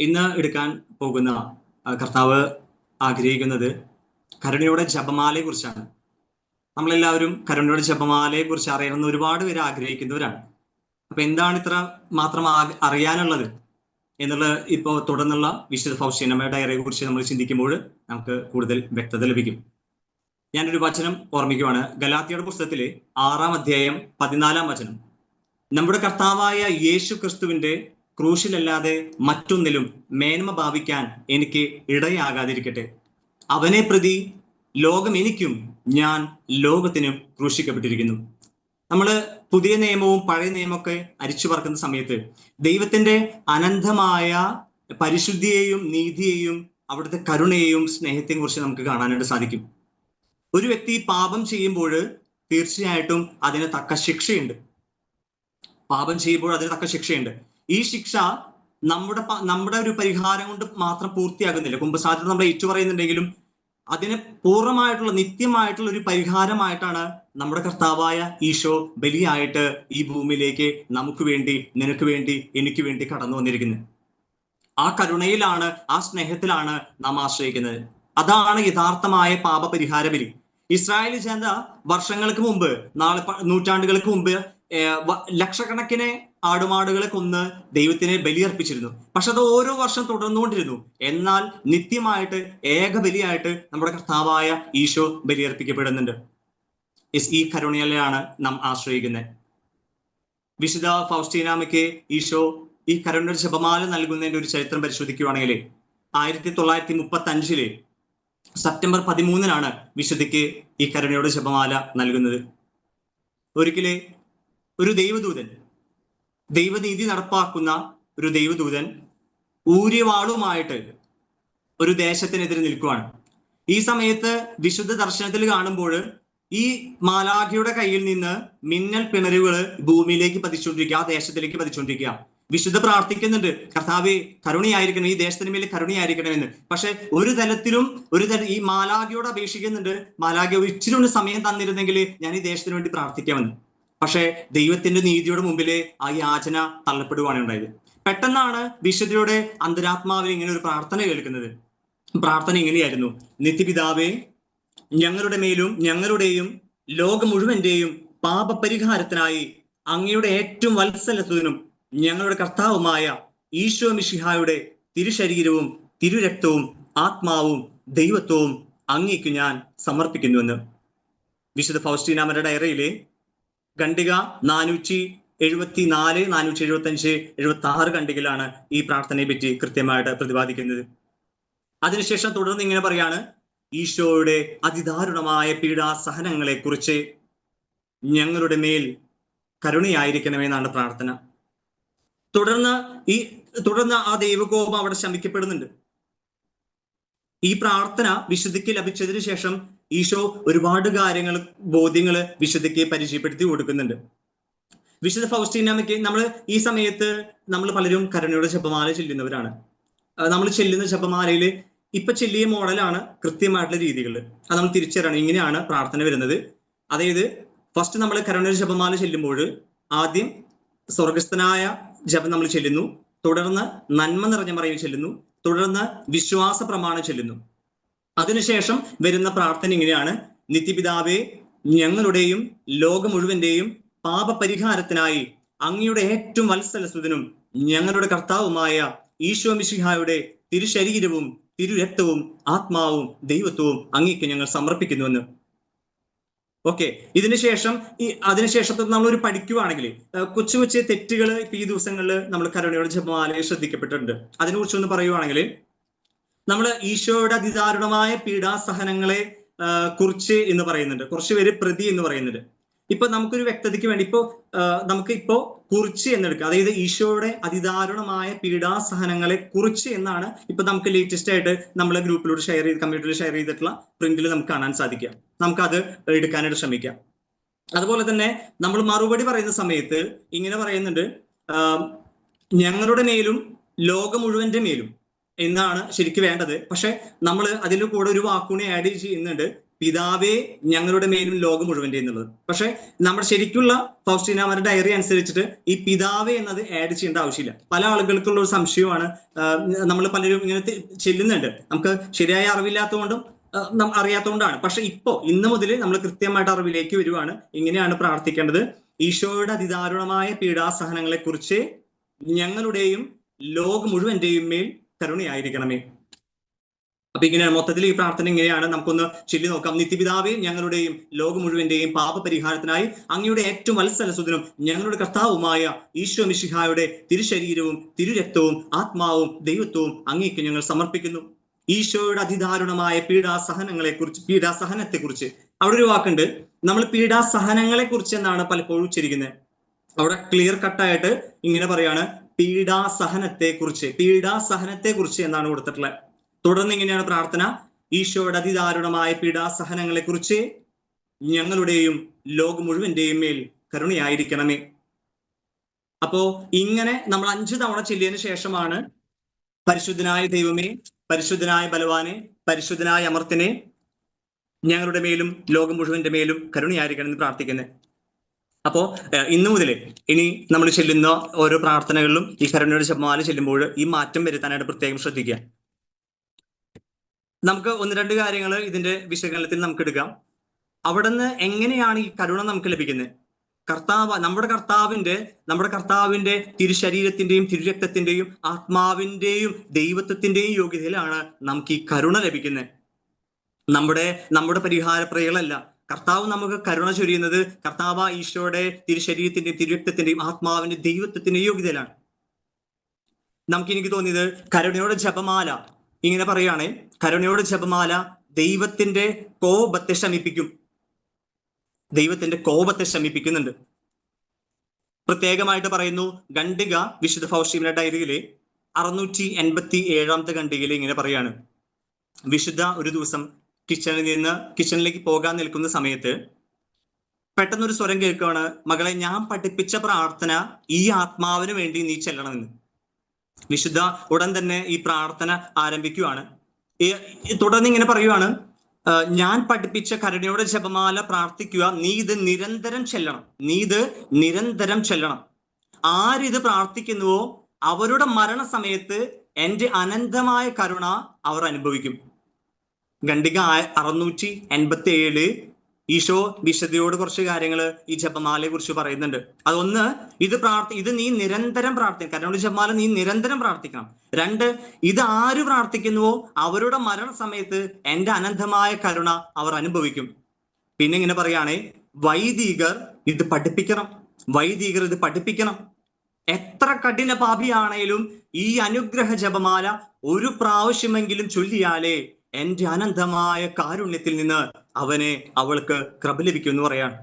ഇന്ന് എടുക്കാൻ പോകുന്ന കർത്താവ് ആഗ്രഹിക്കുന്നത് കരുണയുടെ ജപമാലയെ കുറിച്ചാണ്. നമ്മളെല്ലാവരും കരുണയുടെ ജപമാലയെ കുറിച്ച് അറിയണമെന്ന് ഒരുപാട് പേര് ആഗ്രഹിക്കുന്നവരാണ്. അപ്പൊ എന്താണ് ഇത്ര മാത്രം അറിയാനുള്ളത് എന്നുള്ളത് ഇപ്പോൾ തുടർന്നുള്ള വിശുദ്ധ ഫൗസ്റ്റീനമ്മയുടെ ഡയറിയെ കുറിച്ച് നമ്മൾ ചിന്തിക്കുമ്പോൾ നമുക്ക് കൂടുതൽ വ്യക്തത ലഭിക്കും. ഞാനൊരു വചനം ഓർമ്മിക്കുവാണ്. ഗലാത്യയുടെ പുസ്തകത്തിലെ 6-ാം അധ്യായം 14-ാം വചനം. നമ്മുടെ കർത്താവായ യേശു ക്രിസ്തുവിന്റെ ക്രൂശിലല്ലാതെ മറ്റൊന്നിലും മേന്മ ഭാവിക്കാൻ എനിക്ക് ഇടയാകാതിരിക്കട്ടെ. അവനെ പ്രതി ലോകം എനിക്കും ഞാൻ ലോകത്തിനും ക്രൂശിക്കപ്പെട്ടിരിക്കുന്നു. നമ്മൾ പുതിയ നിയമവും പഴയ നിയമമൊക്കെ അരിച്ചു പറക്കുന്ന സമയത്ത് ദൈവത്തിന്റെ അനന്തമായ പരിശുദ്ധിയെയും നീതിയെയും അവിടുത്തെ കരുണയെയും സ്നേഹത്തെയും കുറിച്ച് നമുക്ക് കാണാനായിട്ട് സാധിക്കും. ഒരു വ്യക്തി പാപം ചെയ്യുമ്പോൾ തീർച്ചയായിട്ടും അതിന് തക്ക ശിക്ഷയുണ്ട്. പാപം ചെയ്യുമ്പോൾ അതിന് തക്ക ശിക്ഷയുണ്ട്. ഈ ശിക്ഷ നമ്മുടെ ഒരു പരിഹാരം കൊണ്ട് മാത്രം പൂർത്തിയാകുന്നില്ല. കുമ്പസാരത്തിൽ നമ്മൾ ഏറ്റുപറയുന്നുണ്ടെങ്കിലും അതിന് പൂർണ്ണമായിട്ടുള്ള നിത്യമായിട്ടുള്ള ഒരു പരിഹാരമായിട്ടാണ് നമ്മുടെ കർത്താവായ ഈശോ ബലിയായിട്ട് ഈ ഭൂമിയിലേക്ക് നമുക്ക് വേണ്ടി, നിനക്ക് വേണ്ടി, എനിക്ക് വേണ്ടി കടന്നു വന്നിരിക്കുന്നത്. ആ കരുണയിലാണ്, ആ സ്നേഹത്തിലാണ് നാം ആശ്രയിക്കുന്നത്. അതാണ് യഥാർത്ഥമായ പാപപരിഹാര ബലി. ഇസ്രായേൽ ജനത വർഷങ്ങൾക്ക് മുമ്പ്, നൂറ്റാണ്ടുകൾക്ക് മുമ്പ് ലക്ഷക്കണക്കിന് ആടുമാടുകളെ കൊന്ന് ദൈവത്തിനെ ബലിയർപ്പിച്ചിരുന്നു. പക്ഷെ അത് ഓരോ വർഷം തുടർന്നുകൊണ്ടിരുന്നു. എന്നാൽ നിത്യമായിട്ട് ഏക ബലിയായിട്ട് നമ്മുടെ കർത്താവായ ഈശോ ബലിയർപ്പിക്കപ്പെടുന്നുണ്ട്. ഈ കരുണയിലാണ് നാം ആശ്രയിക്കുന്നത്. വിശുദ്ധ ഫൗസ്റ്റീനാമ്മയ്ക്ക് ഈശോ ഈ കരുണയുടെ ജപമാല നൽകുന്നതിന്റെ ഒരു ചരിത്രം പരിശോധിക്കുകയാണെങ്കിൽ 1935 സെപ്റ്റംബർ 13 വിശുദ്ധിക്ക് ഈ കരുണയുടെ ജപമാല നൽകുന്നത്. ഒരിക്കലെ ഒരു ദൈവദൂതൻ, ദൈവനീതി നടപ്പാക്കുന്ന ഒരു ദൈവദൂതൻ ഊര്യവാളുമായിട്ട് ഒരു ദേശത്തിനെതിരെ നിൽക്കുകയാണ്. ഈ സമയത്ത് വിശുദ്ധ ദർശനത്തിൽ കാണുമ്പോൾ ഈ മാലാഖയുടെ കയ്യിൽ നിന്ന് മിന്നൽ പിണരുകൾ ഭൂമിയിലേക്ക് പതിച്ചുകൊണ്ടിരിക്കുക, ആ ദേശത്തിലേക്ക് പതിച്ചുകൊണ്ടിരിക്കുക. വിശുദ്ധ പ്രാർത്ഥിക്കുന്നുണ്ട്, കർത്താവേ കരുണയായിരിക്കണം, ഈ ദേശത്തിന് മേൽ കരുണയായിരിക്കണമെന്ന്. പക്ഷെ ഈ മാലാഖയോട് അപേക്ഷിക്കുന്നുണ്ട്, മാലാഖ ഇച്ചിരി ഒന്ന് സമയം തന്നിരുന്നെങ്കിൽ ഞാൻ ഈ ദേശത്തിന് വേണ്ടി പ്രാർത്ഥിക്കാമെന്ന്. പക്ഷെ ദൈവത്തിന്റെ നീതിയുടെ മുമ്പില് ആ യാചന തള്ളപ്പെടുകയാണ് ഉണ്ടായത്. പെട്ടെന്നാണ് വിശുദ്ധയുടെ അന്തരാത്മാവിൽ ഇങ്ങനെ ഒരു പ്രാർത്ഥന കേൾക്കുന്നത്. പ്രാർത്ഥന ഇങ്ങനെയായിരുന്നു: നിത്യപിതാവേ, ഞങ്ങളുടെ മേലും ഞങ്ങളുടെയും ലോകം മുഴുവന്റെയും പാപപരിഹാരത്തിനായി അങ്ങയുടെ ഏറ്റവും വത്സലത്വനും ഞങ്ങളുടെ കർത്താവുമായ ഈശോ മിശിഹായുടെ തിരുശരീരവും തിരുരക്തവും ആത്മാവും ദൈവത്വവും അങ്ങേക്ക് ഞാൻ സമർപ്പിക്കുന്നുവെന്ന്. വിശുദ്ധ ഫൗസ്റ്റീനാമ്മയുടെ ഡയറിയിലെ ഖണ്ഡിക 474, 475, 76 ഖണ്ഡികയിലാണ് ഈ പ്രാർത്ഥനയെ പറ്റി കൃത്യമായിട്ട് പ്രതിപാദിക്കുന്നത്. അതിനുശേഷം തുടർന്ന് ഇങ്ങനെ പറയാണ്: ഈശോയുടെ അതിദാരുണമായ പീഡാസഹനങ്ങളെ കുറിച്ച് ഞങ്ങളുടെ മേൽ കരുണയായിരിക്കണമെന്നാണ് പ്രാർത്ഥന. തുടർന്ന് ആ ദൈവകോപം അവിടെ ശമിക്കപ്പെടുന്നുണ്ട്. ഈ പ്രാർത്ഥന വിശുദ്ധിക്ക് ലഭിച്ചതിന് ശേഷം ഈശോ ഒരുപാട് കാര്യങ്ങൾ, ബോധ്യങ്ങൾ വിശുദ്ധിക്ക് പരിചയപ്പെടുത്തി കൊടുക്കുന്നുണ്ട്. വിശുദ്ധ ഫൗസ്റ്റീനാമ്മയ്ക്ക് ഈ സമയത്ത് നമ്മൾ പലരും കരുണയുടെ ജപമാല ചെല്ലുന്നവരാണ്. നമ്മൾ ചെല്ലുന്ന ജപമാലയിൽ ഇപ്പൊ ചെല്ലിയ മോഡലാണ് കൃത്യമായിട്ടുള്ള രീതികൾ. അത് നമ്മൾ തിരിച്ചറിയണം. ഇങ്ങനെയാണ് പ്രാർത്ഥന വരുന്നത്. അതായത് ഫസ്റ്റ് നമ്മൾ കരുണയുടെ ജപമാല ചെല്ലുമ്പോൾ ആദ്യം സ്വർഗസ്ഥനായ ജപം നമ്മൾ ചെല്ലുന്നു, തുടർന്ന് നന്മ നിറഞ്ഞ മറിയം ചെല്ലുന്നു, തുടർന്ന് വിശ്വാസ പ്രമാണം ചെല്ലുന്നു. അതിനുശേഷം വരുന്ന പ്രാർത്ഥന ഇങ്ങനെയാണ്: നിത്യപിതാവേ, ഞങ്ങളുടെയും ലോകം മുഴുവന്റെയും പാപപരിഹാരത്തിനായി അങ്ങയുടെ ഏറ്റവും വത്സലസുതനും ഞങ്ങളുടെ കർത്താവുമായ ഈശോ മിശിഹായുടെ തിരുശരീരവും തിരുരക്തവും ആത്മാവും ദൈവത്വവും അങ്ങേക്ക് ഞങ്ങൾ സമർപ്പിക്കുന്നുവെന്ന്. ഓക്കെ, അതിനുശേഷം നമ്മളൊരു പഠിക്കുവാണെങ്കിൽ കൊച്ചു കൊച്ചു തെറ്റുകൾ ഇപ്പൊ ഈ ദിവസങ്ങളിൽ നമ്മൾ കരുണയുടെ ജപമാലയിൽ ശ്രദ്ധിക്കപ്പെട്ടിട്ടുണ്ട്. അതിനെക്കുറിച്ചൊന്ന് പറയുവാണെങ്കിൽ, നമ്മൾ ഈശോയുടെ അതിദാരുണമായ പീഡാസഹനങ്ങളെ കുറിച്ച് എന്ന് പറയുന്നുണ്ട്. കുറച്ച് പേര് പ്രതി എന്ന് പറയുന്നുണ്ട്. ഇപ്പൊ നമുക്കൊരു വ്യക്തതയ്ക്ക് വേണ്ടി നമുക്കിപ്പോ കുറിച്ച് എന്നെടുക്കുക. അതായത് ഈശോയുടെ അതിദാരുണമായ പീഡാസഹനങ്ങളെ കുറിച്ച് എന്നാണ് ഇപ്പൊ നമുക്ക് ലേറ്റസ്റ്റ് ആയിട്ട് നമ്മളെ ഗ്രൂപ്പിലൂടെ കമ്മ്യൂണിറ്റിയിൽ ഷെയർ ചെയ്തിട്ടുള്ള പ്രിന്റിൽ നമുക്ക് കാണാൻ സാധിക്കുക. നമുക്കത് എടുക്കാനായിട്ട് ശ്രമിക്കാം. അതുപോലെ തന്നെ നമ്മൾ മറുപടി പറയുന്ന സമയത്ത് ഇങ്ങനെ പറയുന്നുണ്ട്: ഞങ്ങളുടെ മേലും ലോകം മുഴുവന്റെ മേലും എന്നാണ് ശരിക്കും വേണ്ടത്. പക്ഷെ നമ്മൾ അതിൽ കൂടെ ഒരു വാക്കുകൂടി ആഡ് ചെയ്യുന്നുണ്ട്: പിതാവേ ഞങ്ങളുടെ മേലും ലോകം മുഴുവൻ്റെ എന്നുള്ളത്. പക്ഷെ നമ്മുടെ ശരിക്കുള്ള ഫൗസ്റ്റീനാമാരുടെ ഡയറി അനുസരിച്ചിട്ട് ഈ പിതാവേ എന്നത് ആഡ് ചെയ്യേണ്ട ആവശ്യമില്ല. പല ആളുകൾക്കുള്ള ഒരു സംശയമാണ്. നമ്മൾ പലരും ഇങ്ങനെ ചെല്ലുന്നുണ്ട്, നമുക്ക് ശരിയായ അറിവില്ലാത്തതുകൊണ്ടും അറിയാത്തതുകൊണ്ടാണ്. പക്ഷെ ഇന്ന് മുതൽ നമ്മൾ കൃത്യമായിട്ട് അറിവിലേക്ക് വരുവാണ്. ഇങ്ങനെയാണ് പ്രാർത്ഥിക്കേണ്ടത്: ഈശോയുടെ അതിദാരുണമായ പീഡാസഹനങ്ങളെ കുറിച്ച് ഞങ്ങളുടെയും ലോകം മുഴുവന്റെയും മേൽ കരുണയായിരിക്കണമേ. അപ്പൊ ഇങ്ങനെയാണ് മൊത്തത്തിൽ ഈ പ്രാർത്ഥന ഇങ്ങനെയാണ്. നമുക്കൊന്ന് ചൊല്ലി നോക്കാം. നിത്യപിതാവേ ഞങ്ങളുടെയും ലോകം മുഴുവന്റെയും പാപപരിഹാരത്തിനായി അങ്ങയുടെ ഏറ്റവും വത്സലസുതനും ഞങ്ങളുടെ കർത്താവുമായ ഈശോ മിശിഹായുടെ തിരുശരീരവും തിരുരക്തവും ആത്മാവും ദൈവത്വവും അങ്ങേക്ക് ഞങ്ങൾ സമർപ്പിക്കുന്നു. ഈശോയുടെ അതിദാരുണമായ പീഡാസഹനത്തെ കുറിച്ച് അവിടെ ഒരു വാക്കുണ്ട്. നമ്മൾ പീഡാസഹനങ്ങളെ കുറിച്ച് എന്നാണ് പലപ്പോഴും ഉച്ചരിക്കുന്നത്. അവിടെ ക്ലിയർ കട്ടായിട്ട് ഇങ്ങനെ പറയാണ്, പീഡാസഹനത്തെ കുറിച്ച് എന്നാണ് കൊടുത്തിട്ടുള്ളത്. തുടർന്ന് ഇങ്ങനെയാണ് പ്രാർത്ഥന: ഈശോയുടെ അതിദാരുണമായ പീഡാസഹനങ്ങളെ കുറിച്ച് ഞങ്ങളുടെയും ലോകം മുഴുവന്റെയും മേൽ കരുണയായിരിക്കണമേ. അപ്പോ ഇങ്ങനെ നമ്മൾ 5 തവണ ചൊല്ലിയതിനു ശേഷമാണ് പരിശുദ്ധനായ ദൈവമേ, പരിശുദ്ധനായ ബലവാനെ, പരിശുദ്ധനായ അമർത്തിനെ, ഞങ്ങളുടെ മേലും ലോകം മുഴുവന്റെ മേലും കരുണയായിരിക്കണം എന്ന് പ്രാർത്ഥിക്കുന്നത്. അപ്പോ ഇന്നു മുതൽ ഇനി നമ്മൾ ചെല്ലുന്ന ഓരോ പ്രാർത്ഥനകളിലും ഈ കരുണയുടെ ജപമാല ചെല്ലുമ്പോൾ ഈ മാറ്റം വരുത്താനായിട്ട് പ്രത്യേകം ശ്രദ്ധിക്കുക. നമുക്ക് 1-2 കാര്യങ്ങൾ ഇതിന്റെ വിശകലനത്തിൽ നമുക്ക് എടുക്കാം. അവിടെ നിന്ന് എങ്ങനെയാണ് ഈ കരുണ നമുക്ക് ലഭിക്കുന്നത്? നമ്മുടെ കർത്താവിന്റെ തിരുശരീരത്തിന്റെയും തിരുരക്തത്തിന്റെയും ആത്മാവിന്റെയും ദൈവത്വത്തിന്റെയും യോഗ്യതയിലാണ് നമുക്ക് ഈ കരുണ ലഭിക്കുന്നത്. നമ്മുടെ പരിഹാരപ്രയകളല്ല. കർത്താവ് നമുക്ക് കരുണ ചൊരിയുന്നത് കർത്താവ് ഈശോയുടെ തിരുശരീരത്തിന്റെയും തിരുരക്തത്തിന്റെയും ആത്മാവിന്റെ ദൈവത്വത്തിന്റെയും യോഗ്യതയിലാണ്. എനിക്ക് തോന്നിയത് കരുണയുടെ ജപമാല ഇങ്ങനെ പറയുകയാണെ, കരുണയുടെ ജപമാല ദൈവത്തിന്റെ കോപത്തെ ശമിപ്പിക്കുന്നുണ്ട്. പ്രത്യേകമായിട്ട് പറയുന്നു. ഖണ്ഡിക വിശുദ്ധ ഫൗസ്റ്റീനയുടെ ഡയറിയിലെ 687 ഖണ്ഡികയിൽ ഇങ്ങനെ പറയാണ്: വിശുദ്ധ ഒരു ദിവസം കിച്ചണിലേക്ക് പോകാൻ നിൽക്കുന്ന സമയത്ത് പെട്ടെന്നൊരു സ്വരം കേൾക്കുകയാണ്: മകളെ, ഞാൻ പഠിപ്പിച്ച പ്രാർത്ഥന ഈ ആത്മാവിന് വേണ്ടി നീ ചെല്ലണമെന്ന്. വിശുദ്ധ ഉടൻ തന്നെ ഈ പ്രാർത്ഥന ആരംഭിക്കുകയാണ്. തുടർന്ന് ഇങ്ങനെ പറയുവാണ്: ഞാൻ പഠിപ്പിച്ച കരുണയുടെ ജപമാല പ്രാർത്ഥിക്കുക, നീ ഇത് നിരന്തരം ചെല്ലണം. ആരിത് പ്രാർത്ഥിക്കുന്നുവോ അവരുടെ മരണസമയത്ത് എൻ്റെ അനന്തമായ കരുണ അവർ അനുഭവിക്കും. ഖണ്ഡിക 687 ഈശോ വിശുദ്ധിയോട് കുറച്ച് കാര്യങ്ങൾ ഈ ജപമാലയെ കുറിച്ച് പറയുന്നുണ്ട്. അതൊന്ന്, ഇത് നീ നിരന്തരം പ്രാർത്ഥിക്കണം. കരുണയുടെ ജപമാല നീ നിരന്തരം പ്രാർത്ഥിക്കണം. 2, ഇത് ആര് പ്രാർത്ഥിക്കുന്നുവോ അവരുടെ മരണസമയത്ത് എൻ്റെ അനന്തമായ കരുണ അവർ അനുഭവിക്കും. പിന്നെ ഇങ്ങനെ പറയുകയാണെ, വൈദികർ ഇത് പഠിപ്പിക്കണം. എത്ര കഠിന പാപിയാണേലും ഈ അനുഗ്രഹ ജപമാല ഒരു പ്രാവശ്യമെങ്കിലും ചൊല്ലിയാലേ എൻ്റെ അനന്തമായ കാരുണ്യത്തിൽ നിന്ന് അവൾക്ക് കൃപ ലഭിക്കും എന്ന് പറയാണ്.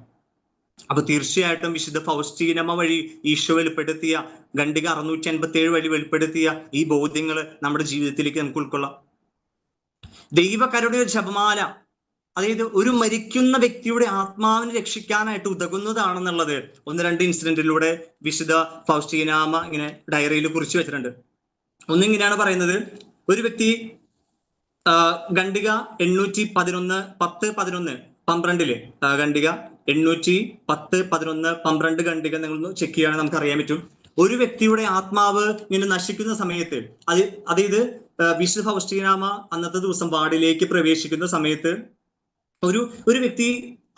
അപ്പൊ തീർച്ചയായിട്ടും വിശുദ്ധ ഫൗസ്റ്റീനമ്മ വഴി ഈശോ വെളിപ്പെടുത്തിയ, ഖണ്ഡിക 687 വഴി വെളിപ്പെടുത്തിയ ഈ ബോധ്യങ്ങൾ നമ്മുടെ ജീവിതത്തിലേക്ക് നമുക്ക് ഉൾക്കൊള്ളാം. ദൈവകരുണയുടെ ജപമാല, അതായത് ഒരു മരിക്കുന്ന വ്യക്തിയുടെ ആത്മാവിനെ രക്ഷിക്കാനായിട്ട് ഉതകുന്നതാണെന്നുള്ളത് 1-2 ഇൻസിഡന്റിലൂടെ വിശുദ്ധ ഫൗസ്റ്റീനാമ്മ ഇങ്ങനെ ഡയറിയിൽ കുറിച്ച് വെച്ചിട്ടുണ്ട്. ഒന്നിങ്ങനെയാണ് പറയുന്നത്: ഒരു വ്യക്തി ഖണ്ഡിക 811 10-11 12 ഖണ്ഡിക 810 11 12 ഖണ്ഡിക നിങ്ങൾ ചെക്ക് ചെയ്യുകയാണെങ്കിൽ നമുക്ക് അറിയാൻ പറ്റും. ഒരു വ്യക്തിയുടെ ആത്മാവ് ഇങ്ങനെ നശിക്കുന്ന സമയത്ത്, അതായത് വിശുദ്ധ ഫൗസ്റ്റീനാമ്മ അന്നത്തെ ദിവസം വാർഡിലേക്ക് പ്രവേശിക്കുന്ന സമയത്ത് ഒരു വ്യക്തി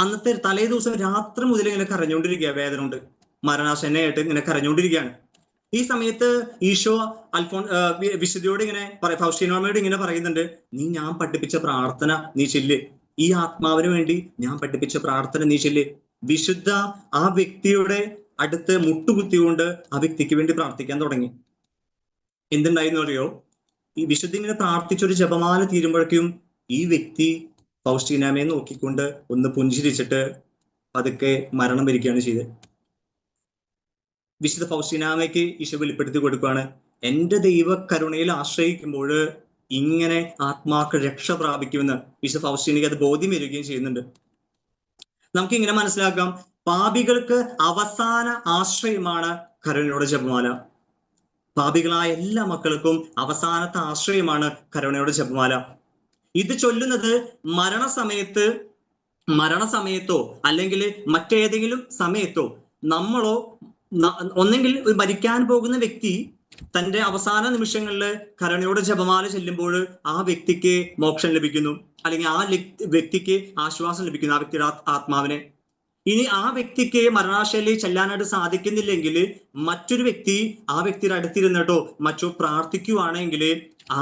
അന്നത്തെ തലേ ദിവസം രാത്രി മുതൽ ഇങ്ങനെ കരഞ്ഞുകൊണ്ടിരിക്കുക, വേദന കൊണ്ട് മരണാസന്നയായിട്ട് ഇങ്ങനെ കരഞ്ഞുകൊണ്ടിരിക്കുകയാണ്. ഈ സമയത്ത് ഈശോ വിശുദ്ധിയോട് ഇങ്ങനെ ഫൗസ്റ്റീനാമ്മയോട് ഇങ്ങനെ പറയുന്നുണ്ട്: നീ ഞാൻ പഠിപ്പിച്ച പ്രാർത്ഥന നീ ചെല്ല്, ഈ ആത്മാവിന് വേണ്ടി ഞാൻ പഠിപ്പിച്ച പ്രാർത്ഥന നീ ചെല്ല്. വിശുദ്ധ ആ വ്യക്തിയുടെ അടുത്ത് മുട്ടുകുത്തിക്കൊണ്ട് ആ വ്യക്തിക്ക് വേണ്ടി പ്രാർത്ഥിക്കാൻ തുടങ്ങി. എന്തുണ്ടായിരുന്നു അറിയോ? ഈ വിശുദ്ധ ഇങ്ങനെ പ്രാർത്ഥിച്ചൊരു ജപമാല തീരുമ്പോഴേക്കും ഈ വ്യക്തി ഫൗസ്റ്റീനാമ്മയെ നോക്കിക്കൊണ്ട് ഒന്ന് പുഞ്ചിരിച്ചിട്ട് പതുക്കെ മരണം വരികയാണ് ചെയ്തത്. വിശുദ്ധ ഫൗസ്റ്റീനാമ്മയ്ക്ക് ഈശോ വെളിപ്പെടുത്തി കൊടുക്കുകയാണ്: എൻ്റെ ദൈവ കരുണയിൽ ആശ്രയിക്കുമ്പോൾ ഇങ്ങനെ ആത്മാക്കൾ രക്ഷ പ്രാപിക്കുമെന്ന് വിശുദ്ധ ഫൗസ്റ്റീനയ്ക്ക് അത് ബോധ്യം വരികയും ചെയ്യുന്നുണ്ട്. നമുക്ക് ഇങ്ങനെ മനസ്സിലാക്കാം, പാപികൾക്ക് അവസാന ആശ്രയമാണ് കരുണയുടെ ജപമാല. പാപികളായ എല്ലാ മക്കൾക്കും അവസാനത്തെ ആശ്രയമാണ് കരുണയുടെ ജപമാല. ഇത് ചൊല്ലുന്നത് മരണസമയത്തോ അല്ലെങ്കിൽ മറ്റേതെങ്കിലും സമയത്തോ നമ്മളോ ഒന്നെങ്കിൽ മരിക്കാൻ പോകുന്ന വ്യക്തി തന്റെ അവസാന നിമിഷങ്ങളിൽ കരുണയുടെ ജപമാല ചെല്ലുമ്പോൾ ആ വ്യക്തിക്ക് മോക്ഷം ലഭിക്കുന്നു, അല്ലെങ്കിൽ ആ വ്യക്തിക്ക് ആശ്വാസം ലഭിക്കുന്നു, ആ വ്യക്തിയുടെ ആത്മാവിനെ. ഇനി ആ വ്യക്തിക്ക് മരണാശയിലേക്ക് ചെല്ലാനായിട്ട് സാധിക്കുന്നില്ലെങ്കിൽ മറ്റൊരു വ്യക്തി ആ വ്യക്തിയുടെ അടുത്തിരുന്നിട്ടോ മറ്റോ പ്രാർത്ഥിക്കുവാണെങ്കിൽ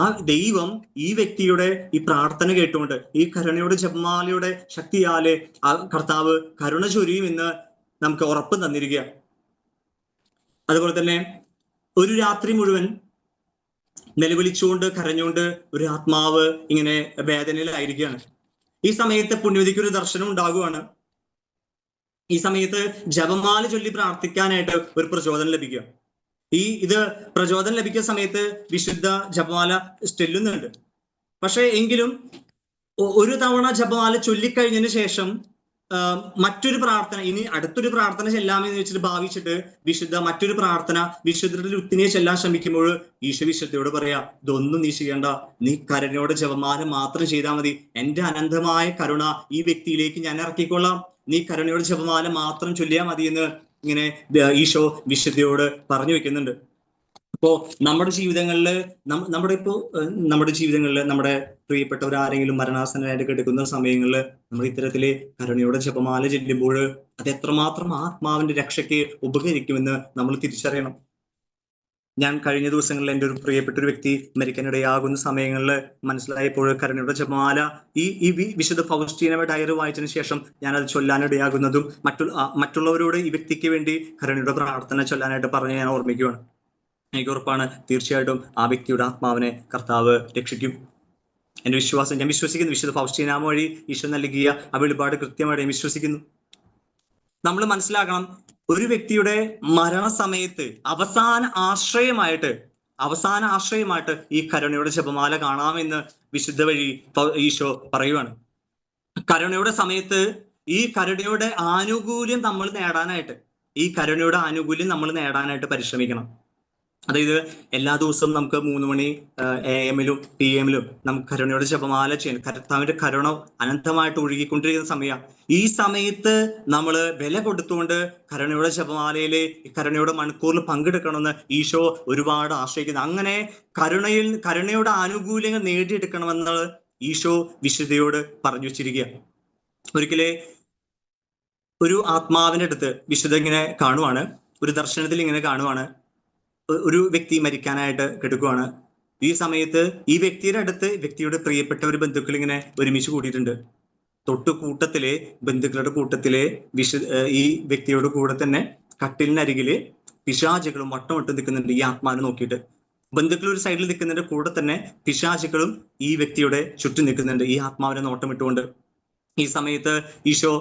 ആ ദൈവം ഈ വ്യക്തിയുടെ ഈ പ്രാർത്ഥന കേട്ടുകൊണ്ട് ഈ കരുണയുടെ ജപമാലയുടെ ശക്തിയാല് ആ കർത്താവ് കരുണ ചൊരിയുമെന്ന് നമുക്ക് ഉറപ്പ് തന്നിരിക്കുക. അതുപോലെ തന്നെ ഒരു രാത്രി മുഴുവൻ നിലവിളിച്ചുകൊണ്ട് കരഞ്ഞുകൊണ്ട് ഒരു ആത്മാവ് ഇങ്ങനെ വേദനയിലായിരിക്കുകയാണ്. ഈ സമയത്ത് പുണ്യവതിക്കൊരു ദർശനം ഉണ്ടാകുവാണ്. ഈ സമയത്ത് ജപമാല ചൊല്ലി പ്രാർത്ഥിക്കാനായിട്ട് ഒരു പ്രചോദനം ലഭിക്കുക. ഇത് പ്രചോദനം ലഭിക്കുന്ന സമയത്ത് വിശുദ്ധ ജപമാല ചെല്ലുന്നുണ്ട്. പക്ഷെ എങ്കിലും ഒരു തവണ ജപമാല ചൊല്ലിക്കഴിഞ്ഞതിന് ശേഷം മറ്റൊരു പ്രാർത്ഥന, ഇനി അടുത്തൊരു പ്രാർത്ഥന ചെല്ലാമെന്ന് വെച്ചിട്ട് ഭാവിച്ചിട്ട് മറ്റൊരു പ്രാർത്ഥന വിശുദ്ധരുടെ ലുത്തിനെ ചെല്ലാൻ ശ്രമിക്കുമ്പോൾ ഈശോ വിശുദ്ധയോട് പറയാ, ഇതൊന്നും നീ ചെയ്യണ്ട, നീ കരുണയോടെ ജപമാല മാത്രം ചെയ്താൽ മതി, എന്റെ അനന്തമായ കരുണ ഈ വ്യക്തിയിലേക്ക് ഞാൻ ഇറക്കിക്കൊള്ളാം, നീ കരുണയോടെ ജപമാല മാത്രം ചൊല്ലിയാൽ മതി എന്ന് ഇങ്ങനെ ഈശോ വിശുദ്ധയോട് പറഞ്ഞു വെക്കുന്നുണ്ട്. അപ്പോ നമ്മുടെ ജീവിതങ്ങളിൽ നമ്മുടെ പ്രിയപ്പെട്ടവരാരെങ്കിലും മരണാസന്നരായിട്ട് കിടക്കുന്ന സമയങ്ങളിൽ നമ്മൾ ഇത്തരത്തില് കരുണയോടെ ജപമാല ചെല്ലുമ്പോൾ അത് എത്രമാത്രം ആത്മാവിന്റെ രക്ഷയ്ക്ക് ഉപകരിക്കുമെന്ന് നമ്മൾ തിരിച്ചറിയണം. ഞാൻ കഴിഞ്ഞ ദിവസങ്ങളിൽ എൻ്റെ ഒരു പ്രിയപ്പെട്ട ഒരു വ്യക്തി മരിക്കാനിടയാകുന്ന സമയങ്ങളിൽ മനസ്സിലായപ്പോൾ കരുണയുടെ ജപമാല ഈ വിശുദ്ധ ഫൗസ്റ്റീന ഡയറി വായിച്ചതിന് ശേഷം ഞാൻ അത് ചൊല്ലാനിടയാകുന്നതും മറ്റുള്ളവരോട് ഈ വ്യക്തിക്ക് വേണ്ടി കരുണയുടെ പ്രാർത്ഥന ചൊല്ലാനായിട്ട് പറഞ്ഞ് ഞാൻ ഓർമ്മിക്കുകയാണ്. എനിക്ക് ഉറപ്പാണ് തീർച്ചയായിട്ടും ആ വ്യക്തിയുടെ ആത്മാവിനെ കർത്താവ് രക്ഷിക്കും. എൻ്റെ വിശ്വാസം, ഞാൻ വിശ്വസിക്കുന്നു, വിശുദ്ധ ഫൗസ്റ്റീനാമ വഴി ഈശോ നൽകിയ ആ വെളിപാട് കൃത്യമായിട്ട് ഞാൻ വിശ്വസിക്കുന്നു. നമ്മൾ മനസ്സിലാക്കണം, ഒരു വ്യക്തിയുടെ മരണസമയത്ത് അവസാന ആശ്രയമായിട്ട് ഈ കരുണയുടെ ജപമാല കാണാമെന്ന് വിശുദ്ധ വഴി ഈശോ പറയുവാണ്. കരുണയുടെ സമയത്ത് ഈ കരുണയുടെ ആനുകൂല്യം നമ്മൾ നേടാനായിട്ട് പരിശ്രമിക്കണം. അതായത് എല്ലാ ദിവസവും നമുക്ക് 3 മണി AM PM നമുക്ക് കരുണയുടെ ജപമാല ചെയ്യണം. കർത്താവിന്റെ കരുണ അനന്തമായിട്ട് ഒഴുകിക്കൊണ്ടിരിക്കുന്ന സമയമാണ്. ഈ സമയത്ത് നമ്മൾ വില കൊടുത്തുകൊണ്ട് കരുണയുടെ ജപമാലയിലെ കരുണയുടെ മണിക്കൂറിൽ പങ്കെടുക്കണമെന്ന് ഈശോ ഒരുപാട് ആശ്രയിക്കുന്നു. അങ്ങനെ കരുണയുടെ ആനുകൂല്യങ്ങൾ നേടിയെടുക്കണമെന്ന് ഈശോ വിശുദ്ധയോട് പറഞ്ഞു വെച്ചിരിക്കുക. ഒരിക്കലേ ഒരു ആത്മാവിന്റെ അടുത്ത് വിശുദ്ധ ഇങ്ങനെ കാണുവാണ്, ഒരു ദർശനത്തിൽ ഇങ്ങനെ കാണുവാണ്, ഒരു വ്യക്തി മരിക്കാനായിട്ട് കിടക്കുവാണ്. ഈ സമയത്ത് ഈ വ്യക്തിയുടെ പ്രിയപ്പെട്ട ഒരു ബന്ധുക്കൾ ഇങ്ങനെ ഒരുമിച്ച് കൂടിയിട്ടുണ്ട്. ബന്ധുക്കളുടെ കൂട്ടത്തിലെ ഈ വ്യക്തിയുടെ കൂടെ തന്നെ കട്ടിലിനരികില് പിശാചുകളും വട്ടമിട്ട് നിൽക്കുന്നുണ്ട് ഈ ആത്മാവിനെ നോക്കിയിട്ട്. ബന്ധുക്കൾ ഒരു സൈഡിൽ നിൽക്കുന്നതിന്റെ കൂടെ തന്നെ പിശാചുക്കളും ഈ വ്യക്തിയുടെ ചുറ്റും നിൽക്കുന്നുണ്ട് ഈ ആത്മാവിനെ നോട്ടമിട്ടുകൊണ്ട്. ഈ സമയത്ത് ഈശോ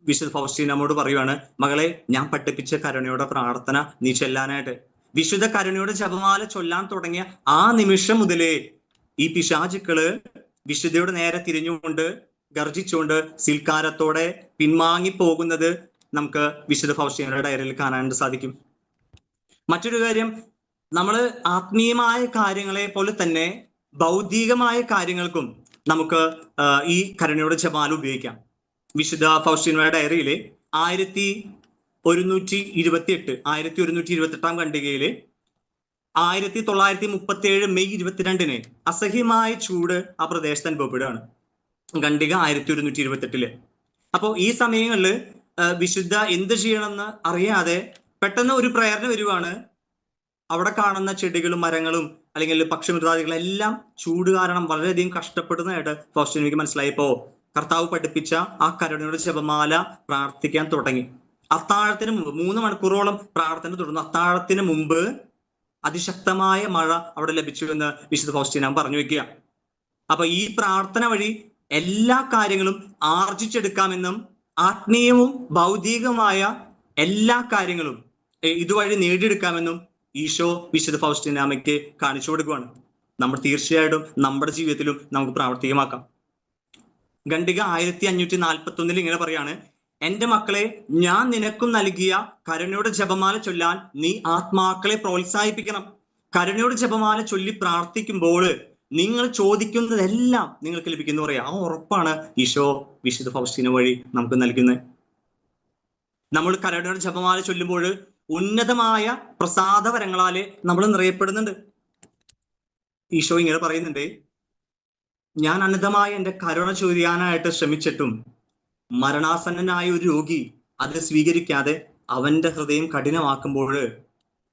വിശുദ്ധ ഫൗസ്റ്റീനമ്മോട് പറയുവാണ്, മകളെ, ഞാൻ പഠിപ്പിച്ച കരുണയുടെ പ്രാർത്ഥന നീ ചെല്ലാനായിട്ട്. വിശുദ്ധ കരുണയുടെ ജപമാല ചൊല്ലാൻ തുടങ്ങിയ ആ നിമിഷം മുതലേ ഈ പിശാചുക്കള് വിശുദ്ധയുടെ നേരെ തിരിഞ്ഞുകൊണ്ട് ഗർജിച്ചുകൊണ്ട് സിൽക്കാരത്തോടെ പിൻവാങ്ങി പോകുന്നത് നമുക്ക് വിശുദ്ധ ഫൗസ്റ്റീനയുടെ ഡയറിയിൽ കാണാനായിട്ട് സാധിക്കും. മറ്റൊരു കാര്യം, നമ്മൾ ആത്മീയമായ കാര്യങ്ങളെ പോലെ തന്നെ ഭൗതികമായ കാര്യങ്ങൾക്കും നമുക്ക് ഈ കരുണയുടെ ജപമാല ഉപയോഗിക്കാം. വിശുദ്ധ ഫൗസ്റ്റീനയുടെ ഡയറിയില് 1128 ഖണ്ഡികയില് 1937 മെയ് 22 അസഹ്യമായ ചൂട് ആ പ്രദേശത്ത് അനുഭവപ്പെടുകയാണ്. ഖണ്ഡിക 1128. അപ്പോൾ ഈ സമയങ്ങളിൽ വിശുദ്ധ എന്ത് ചെയ്യണമെന്ന് അറിയാതെ പെട്ടെന്ന് ഒരു പ്രേരണ വരുവാണ്. അവിടെ കാണുന്ന ചെടികളും മരങ്ങളും അല്ലെങ്കിൽ പക്ഷിമൃഗാദികളും എല്ലാം ചൂട് കാരണം വളരെയധികം കഷ്ടപ്പെടുന്നതായിട്ട് ഫൗസ്റ്റീനയ്ക്ക് മനസ്സിലായപ്പോ കർത്താവ് പഠിപ്പിച്ച ആ കരുണയുടെ ജപമാല പ്രാർത്ഥിക്കാൻ തുടങ്ങി. അത്താഴത്തിന് മുമ്പ് 3 മണിക്കൂറോളം പ്രാർത്ഥന തുടർന്നു. അത്താഴത്തിന് മുമ്പ് അതിശക്തമായ മഴ അവിടെ ലഭിച്ചു എന്ന് വിശുദ്ധ ഫൗസ്റ്റീന പറഞ്ഞു വെക്കുക. അപ്പൊ ഈ പ്രാർത്ഥന വഴി എല്ലാ കാര്യങ്ങളും ആർജിച്ചെടുക്കാമെന്നും ആത്മീയവും ഭൗതികമായ എല്ലാ കാര്യങ്ങളും ഇതുവഴി നേടിയെടുക്കാമെന്നും ഈശോ വിശുദ്ധ ഫൗസ്റ്റീനാമയ്ക്ക് കാണിച്ചു കൊടുക്കുകയാണ്. നമ്മൾ തീർച്ചയായിട്ടും നമ്മുടെ ജീവിതത്തിലും നമുക്ക് പ്രാവർത്തികമാക്കാം. ഖണ്ഡിക 1541 ഇങ്ങനെ പറയാണ്, എന്റെ മക്കളെ, ഞാൻ നിനക്കും നൽകിയ കരുണയുടെ ജപമാല ചൊല്ലാൻ നീ ആത്മാക്കളെ പ്രോത്സാഹിപ്പിക്കണം. കരുണയുടെ ജപമാല ചൊല്ലി പ്രാർത്ഥിക്കുമ്പോൾ നിങ്ങൾ ചോദിക്കുന്നതെല്ലാം നിങ്ങൾക്ക് ലഭിക്കുന്നു പറയാം. ആ ഉറപ്പാണ് ഈശോ വിശുദ്ധ ഫൗസ്റ്റീന വഴി നമുക്ക് നൽകുന്നത്. നമ്മൾ കരുണയുടെ ജപമാല ചൊല്ലുമ്പോൾ ഉന്നതമായ പ്രസാദവരങ്ങളാല് നമ്മൾ നിറയപ്പെടുന്നുണ്ട്. ഈശോ ഇങ്ങനെ പറയുന്നുണ്ട്, ഞാൻ അനന്തമായ എൻ്റെ കരുണ ചൊരിയാനായിട്ട് ശ്രമിച്ചിട്ടും മരണാസന്നനായ ഒരു രോഗി അത് സ്വീകരിക്കാതെ അവന്റെ ഹൃദയം കഠിനമാക്കുമ്പോൾ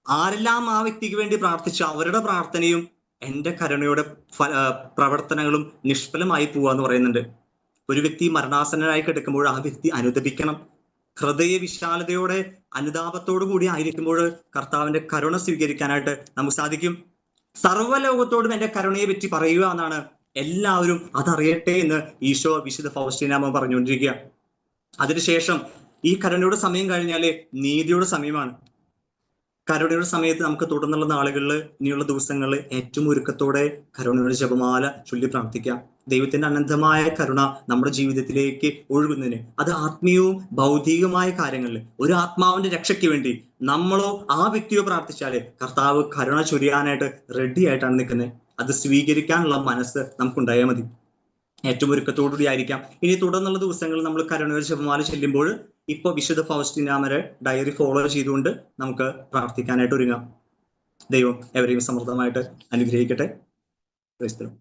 ആരെല്ലാം ആ വ്യക്തിക്ക് വേണ്ടി പ്രാർത്ഥിച്ചു അവരുടെ പ്രാർത്ഥനയും എൻ്റെ കരുണയുടെ പ്രവർത്തനങ്ങളും നിഷ്ഫലമായി പോവാന്ന് പറയുന്നുണ്ട്. ഒരു വ്യക്തി മരണാസന്നനായി കിടക്കുമ്പോൾ ആ വ്യക്തി അനുദപിക്കണം. ഹൃദയ വിശാലതയോടെ അനുതാപത്തോടു കൂടി ആയിരിക്കുമ്പോൾ കർത്താവിന്റെ കരുണ സ്വീകരിക്കാനായിട്ട് നമുക്ക് സാധിക്കും. സർവ്വലോകത്തോടും എൻ്റെ കരുണയെ പറ്റി പറയുക എന്നാണ്. എല്ലാവരും അതറിയട്ടെ എന്ന് ഈശോ വിശുദ്ധ ഫൗസ്റ്റീനാമ്മ പറഞ്ഞുകൊണ്ടിരിക്കുക. അതിനുശേഷം ഈ കരുണയുടെ സമയം കഴിഞ്ഞാല് നീതിയുടെ സമയമാണ്. കരുണയുടെ സമയത്ത് നമുക്ക് തുടർന്നുള്ള നാളുകളിൽ, ഇനിയുള്ള ദിവസങ്ങളിൽ ഏറ്റവും ഒരുക്കത്തോടെ കരുണയുടെ ജപമാല ചൊല്ലി പ്രാർത്ഥിക്കാം. ദൈവത്തിന്റെ അനന്തമായ കരുണ നമ്മുടെ ജീവിതത്തിലേക്ക് ഒഴുകുന്നതിന്, അത് ആത്മീയവും ഭൗതികമായ കാര്യങ്ങളിൽ ഒരു ആത്മാവിന്റെ രക്ഷയ്ക്ക് വേണ്ടി നമ്മളോ ആ വ്യക്തിയോ പ്രാർത്ഥിച്ചാല് കർത്താവ് കരുണ ചൊരിയാനായിട്ട് റെഡി ആയിട്ടാണ് നിൽക്കുന്നത്. അത് സ്വീകരിക്കാനുള്ള മനസ്സ് നമുക്കുണ്ടായാൽ മതി. ഏറ്റവും ഒരുക്കത്തോടുകൂടി ആയിരിക്കാം. ഇനി തുടർന്നുള്ള ദിവസങ്ങളിൽ നമ്മൾ കരുണയുടെ ജപമാല ചെല്ലുമ്പോൾ ഇപ്പൊ വിശുദ്ധ ഫൗസ്റ്റീനാമ്മയുടെ ഡയറി ഫോളോ ചെയ്തുകൊണ്ട് നമുക്ക് പ്രാർത്ഥിക്കാനായിട്ട് ഒരുങ്ങാം. ദൈവം എവരെയും സമൃദ്ധമായിട്ട് അനുഗ്രഹിക്കട്ടെ. ക്രൈസ്തവം.